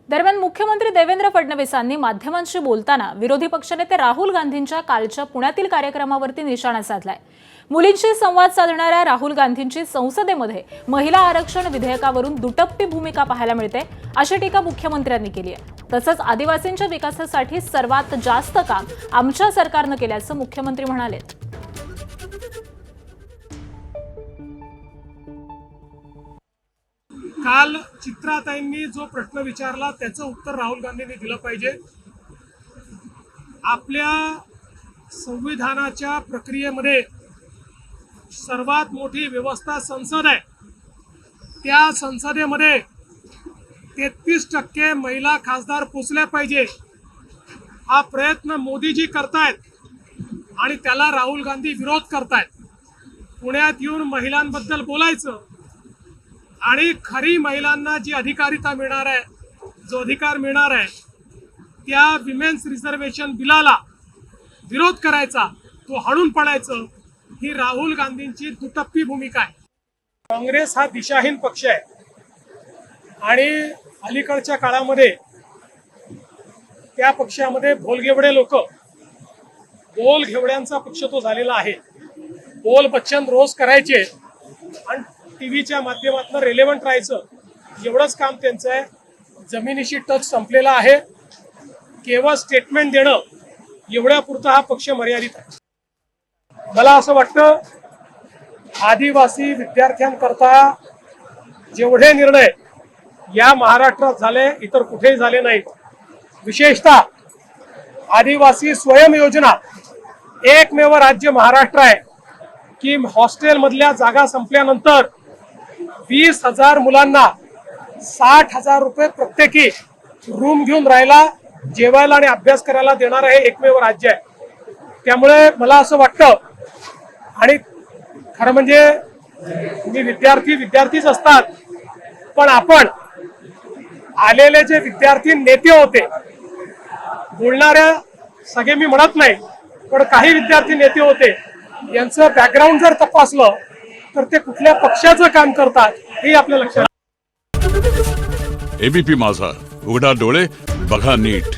दरम्यान मुख्यमंत्री देवेंद्र फडणवीसांनी माध्यमांशी बोलताना विरोधी पक्षनेते राहुल गांधींच्या कालच्या पुण्यातील कार्यक्रमावरती निशाणा साधलाय। मुलींशी संवाद साधणाऱ्या राहुल गांधींची संसदेमध्ये महिला आरक्षण विधेयकावरून दुटप्पी भूमिका पाहायला मिळते, अशी टीका मुख्यमंत्र्यांनी केली आहे। तसंच आदिवासींच्या विकासासाठी सर्वात जास्त काम आमच्या सरकारनं केल्याचं मुख्यमंत्री म्हणाले। काल चित्राताईंनी जो प्रश्न विचारला त्याचं उत्तर राहुल गांधींनी दिलं पाहिजे। आपल्या संविधानाच्या प्रक्रियेमध्ये सर्वात मोठी व्यवस्था संसद आहे। त्या संसदेमध्ये 33% महिला खासदार पोचल्या पाहिजे, हा प्रयत्न मोदीजी करतायत आणि त्याला राहुल गांधी विरोध करतायत। पुण्यात येऊन महिलांबद्दल बोलायचं आणि खरी महिलांना जी अधिकारिता मिळणार आहे, जो अधिकार मिळणार आहे, त्या विमेन्स रिझर्वेशन बिलाला विरोध करायचा, तो हाणून पाडायचं, ही राहुल गांधींची दुटप्पी भूमिका आहे। काँग्रेस हा दिशाहीन पक्ष आहे आणि अलीकडच्या काळामध्ये त्या पक्षामध्ये भोलघेवडे लोक, बोलघेवड्यांचा पक्ष तो झालेला आहे। बोल बच्चन रोज करायचे आणि टीव्हीच्या माध्यमातून रेलेव्हंट राहायचं, एवढंच काम त्यांचं आहे। जमिनीशी टच संपलेला आहे, केवळ स्टेटमेंट देणं एवढ्यापुरता हा पक्ष मर्यादित आहे। मला असं वाटतं आदिवासी विद्यार्थ्यांकरता जेवढे निर्णय या महाराष्ट्रात झाले इतर कुठेही झाले नाहीत। विशेषतः आदिवासी स्वयं योजना एकमेव राज्य महाराष्ट्र आहे की हॉस्टेलमधल्या जागा संपल्यानंतर 20,000 मुलांना 60,000 रुपये प्रत्येकी रूम घेऊन राहायला, जेवायला आणि अभ्यास करायला देणारं हे एकमेव राज्य आहे। त्यामुळे मला असं वाटतं, आणि खरं म्हणजे मी विद्यार्थीच असतात, पण आपण आलेले जे विद्यार्थी नेते होते, बोलणाऱ्या सगळे मी म्हणत नाही, पण काही विद्यार्थी नेते होते, यांचं बॅकग्राऊंड जर तपासलं तर ते कुठल्या पक्षाचं काम करतात हे आपल्या लक्षात। एबीपी माझा, उघडा डोळे बघा नीट।